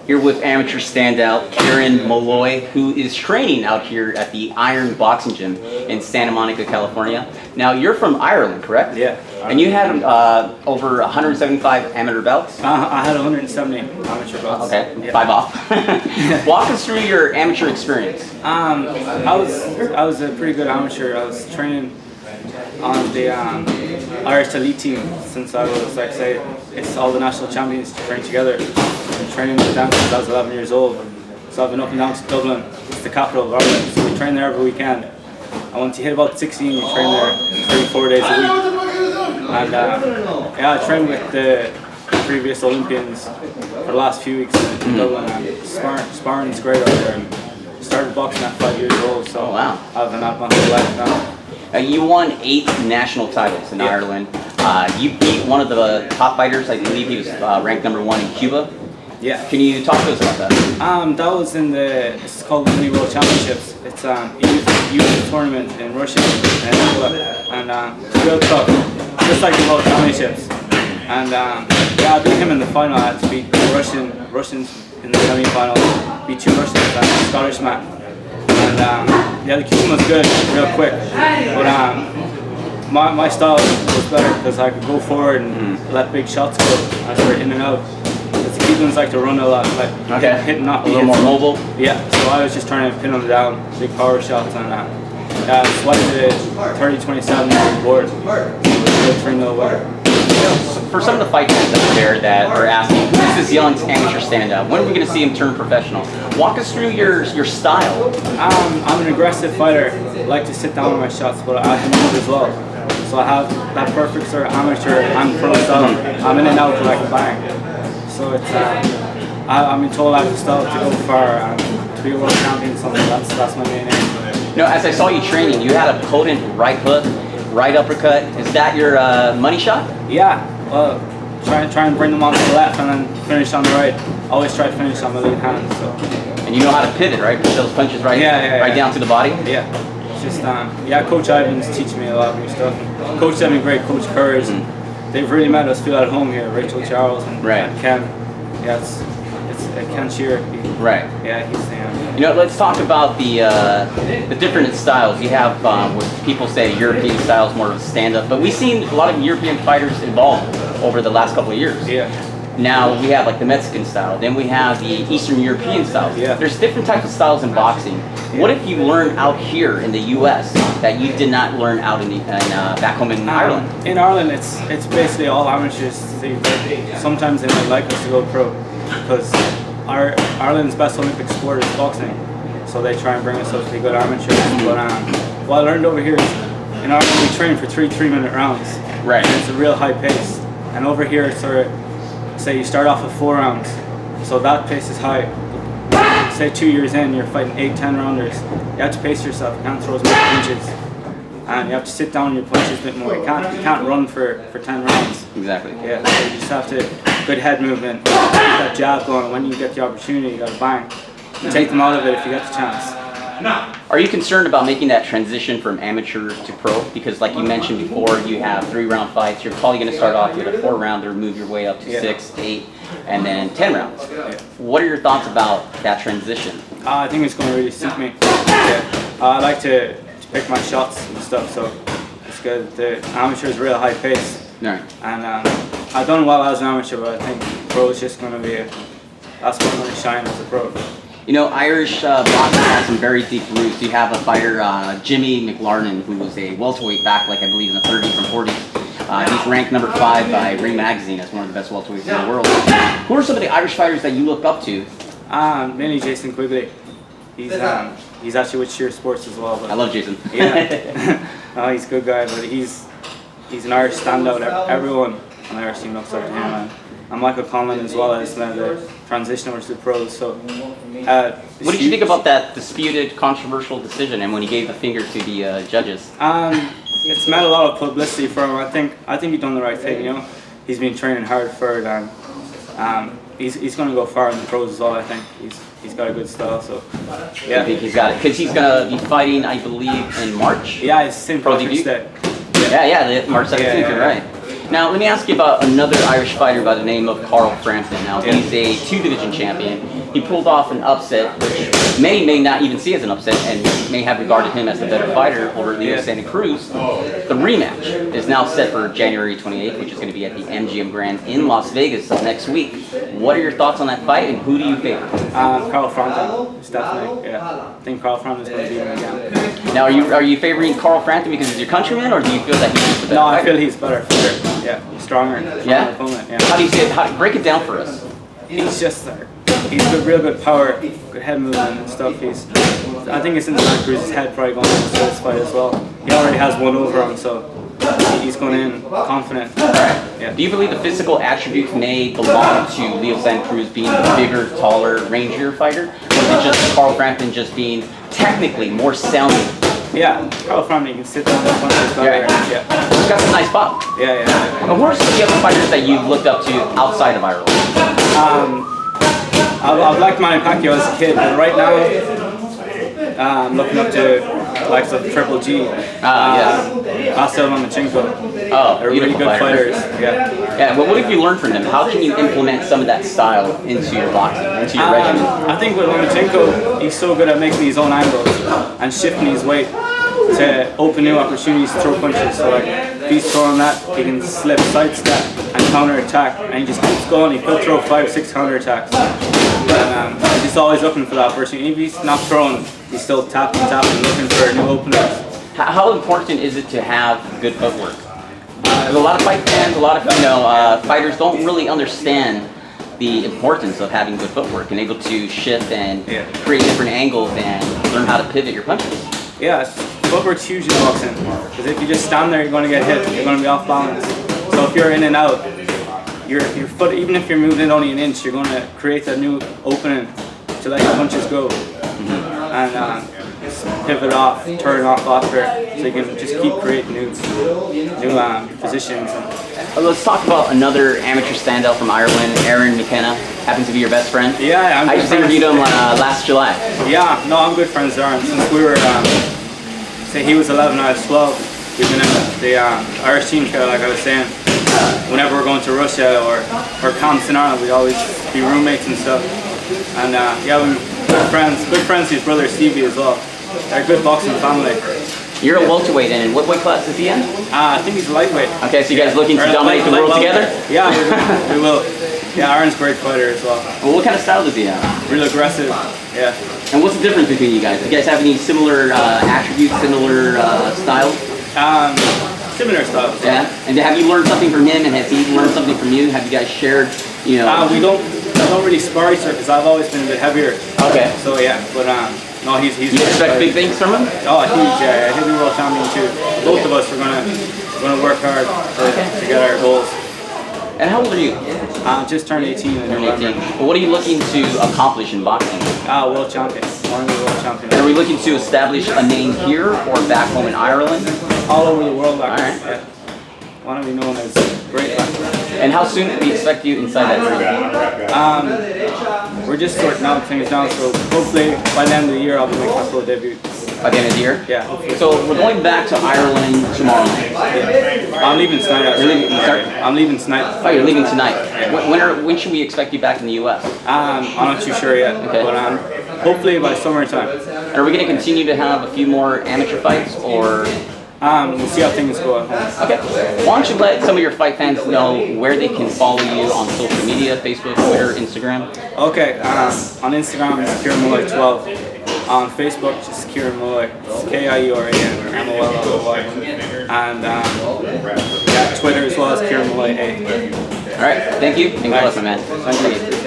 Here with amateur standout Kieran Molloy, who is training out here at the Iron Boxing Gym in Santa Monica, California. Now, you're from Ireland, correct? Yeah. And you had over 175 amateur bouts? I had 170 amateur bouts. Okay, yeah. 5 off. Walk us through your amateur experience. I was a pretty good amateur. I was training on the Irish elite team since I was, like, say, it's all the national champions train together. I've been training with them since I was 11 years old. So I've been up and down to Dublin. It's the capital of Ireland, so we train there every weekend. And once you hit about 16, you train there 3-4 days a week. And yeah, I trained with the previous Olympians for the last few weeks in Dublin. And sparring is great out there. And started boxing at 5 years old, so oh, wow. I've been at my whole life now. You won 8 national titles in Ireland. You beat one of the top fighters. I believe he was ranked #1 in Cuba. Yeah. Can you talk to us about that? That was in it's called the Mini World Championships. It's a youth tournament in Russia and real tough, just like the World Championships. And yeah, I beat him in the final. I had to beat the Russians in the semi-final. Beat 2 Russians and a Scottish man. And yeah, the Cuban was good, real quick. But my style was better because I could go forward and let big shots go. I started in and out. The Cubans like to run a lot, like hitting not a little more mobile. Yeah, so I was just trying to pin them down, big power shots, and swiped it 30-27 on the board. 3-0 winner. For some of the fighters out there that are asking, who's this young amateur standout? When are we going to see him turn professional? Walk us through your style. I'm an aggressive fighter. I like to sit down on my shots, but I can move as well. So I have that perfect sort of amateur and pro style. I'm in and out like a bang. So it's I'm in total active style to go far and to be a world champion. Something that's my main aim. You know, as I saw you training, you had a potent right hook, right uppercut. Is that your money shot? Yeah. Well, try and bring them on to the left and then finish on the right. Always try to finish on my lead hand. So. And you know how to pivot, right? Push those punches right down to the body. Yeah. It's just yeah. Coach Ivan's teaching me a lot of new stuff. Coach Devin been great. Coach Kurz. They've really made us feel at home here. Rachel Charles and Ken. Yeah, it's Ken Shearer. Right. Yeah, he's You know, let's talk about the different styles. You have what people say European style is more of a stand-up, but we've seen a lot of European fighters evolve over the last couple of years. Yeah. Now we have like the Mexican style, then we have the Eastern European styles. Yeah. There's different types of styles in boxing. What if you learn out here in the U.S. that you did not learn out in back home in Ireland? In Ireland, it's basically all amateurs. Sometimes they might like us to go pro because Ireland's best Olympic sport is boxing, so they try and bring us up to be good amateurs. But what I learned over here is in Ireland we train for 3 3-minute rounds. Right. And it's a real high pace, and over here it's sort of, say you start off with 4 rounds, so that pace is high. Say 2 years in, you're fighting 8-10 rounders. You have to pace yourself. You can't throw as many punches, and you have to sit down your punches a bit more. You can't run for 10 rounds. Exactly. Yeah, so you just have to good head movement, keep that jab going. When you get the opportunity, you got to bang. Take them out of it if you get the chance. Are you concerned about making that transition from amateur to pro? Because like you mentioned before, you have 3-round fights. You're probably going to start off with a 4-rounder, move your way up to 6, 8, and then 10 rounds. What are your thoughts about that transition? I think it's going to really suit me. Yeah. I like to pick my shots and stuff, so it's good. The amateur is real high pace. Right. And I've done well as an amateur, but I think pro is just going to be that's what I'm going to shine as a pro. You know, Irish boxing has some very deep roots. You have a fighter, Jimmy McLarnin, who was a welterweight back, like I believe in the 30s and 40s. He's ranked #5 by Ring Magazine as one of the best welterweights in the world. Who are some of the Irish fighters that you look up to? Mainly Jason Quigley. He's actually with Sheer Sports as well. But I love Jason. Yeah. No, he's a good guy, but he's an Irish standout. Everyone on the Irish team looks up to him. And Michael Conlon as well as the transition over to the pros. So, what did you think about that disputed, controversial decision, and when he gave the finger to the judges? It's meant a lot of publicity for him. I think he's done the right thing. You know, he's been training hard for it, and he's going to go far in the pros as well. I think he's got a good style. So, yeah, I think he's got it because he's going to be fighting, I believe, in March. Yeah, it's St. Patrick's Day. Yeah, March 17th. You're right. Now, let me ask you about another Irish fighter by the name of Karl Granson. Now, he's a 2-division champion. he pulled off an upset, which may not even see as an upset, and may have regarded him as the better fighter over Leo Santa Cruz. The rematch is now set for January 28th, which is going to be at the MGM Grand in Las Vegas next week. What are your thoughts on that fight, and who do you favor? Karl Granson, definitely. Yeah, I think Karl Granson is going to beat him again. Now, are you favoring Karl Granson because he's your countryman, or do you feel that he's the better fighter? I feel he's better for sure. Yeah, stronger opponent. Yeah. How do you see it? Break it down for us. He's just he's got real good power, good head movement and stuff. I think it's in Santa Cruz's head probably going into this fight as well. He already has one over him, so he's going in confident. Right. Yeah. Do you believe the physical attributes may belong to Leo Santa Cruz being the bigger, taller, rangier fighter, or is it just Karl Granson just being technically more sounding? Yeah, Karl Granson, you can sit down and punch his better. Yeah. He's got some nice pop. Yeah. And who are some of the other fighters that you've looked up to outside of Ireland? I've liked Manny Pacquiao as a kid, but right now I'm looking up to likes of Triple G, Vasyl Lomachenko. Oh, they're really good fighters. Yeah. Yeah. Well, what have you learned from them? How can you implement some of that style into your boxing, into your regimen? I think with Lomachenko, he's so good at making his own angles and shifting his weight to open new opportunities to throw punches. So like, if he's throwing that, he can slip, sidestep, and counter attack, and he just keeps going. He could throw 5-6 counter attacks. And he's just always looking for that opportunity. If he's not throwing, he's still tapping, looking for new openings. How important is it to have good footwork? There's a lot of fight fans, a lot of fighters don't really understand the importance of having good footwork and able to shift and create different angles and learn how to pivot your punches. Yeah, footwork's huge in boxing, because if you just stand there, you're going to get hit, you're going to be off balance. So if you're in and out, your foot, even if you're moving it only an inch, you're going to create a new opening to let your punches go. And pivot off, turn off after, so you can just keep creating new positions. Let's talk about another amateur standout from Ireland, Aaron McKenna. Happens to be your best friend. Yeah, I just interviewed him last July. Yeah, no, I'm good friends with Aaron. Since we were, say he was 11, I was 12. We've been in the Irish team together, like I was saying. Whenever we're going to Russia or camps in Ireland, we'd always be roommates and stuff. And yeah, we were good friends with his brother Stevie as well. They're a good boxing family. You're a welterweight, and in what weight class is he in? I think he's a lightweight. Okay, so you guys looking to dominate the world together? Yeah, we will. Yeah, Aaron's a great fighter as well. Well, what kind of style does he have? Real aggressive, yeah. And what's the difference between you guys? Do you guys have any similar attributes, similar styles? Similar styles. Yeah? And have you learned something from him, and has he learned something from you? Have you guys shared, We don't really spar each other, because I've always been a bit heavier. Okay. So yeah, but no, he's you expect big things from him? Oh, huge, yeah. He'll be world champion too. Both of us are gonna work hard to get our goals. And how old are you? Just turned 18 in November. 18. Well, what are you looking to accomplish in boxing? World champion. Want to be world champion. And are we looking to establish a name here or back home in Ireland? All over the world, actually. All right. Yeah. Want to be known as great. And how soon can we expect you inside that ring? We're just sorting out things now, so hopefully by the end of the year I'll be making my full debut. By the end of the year? Yeah, hopefully. So we're going back to Ireland tomorrow night. Yeah. I'm leaving tonight. I'm leaving tonight. Oh, you're leaving tonight. Yeah. When should we expect you back in the U.S.? I'm not too sure yet, okay. But hopefully by summertime. Are we going to continue to have a few more amateur fights, or? We'll see how things go at home. Okay. Why don't you let some of your fight fans know where they can follow you on social media, Facebook, Twitter, Instagram? Okay. On Instagram, it's Kieran Molloy 12. On Facebook, just Kieran Molloy. It's Kieran Molloy. And yeah, Twitter as well as Kieran Molloy 8. All right. Thank you. And God bless, my man. Thank you.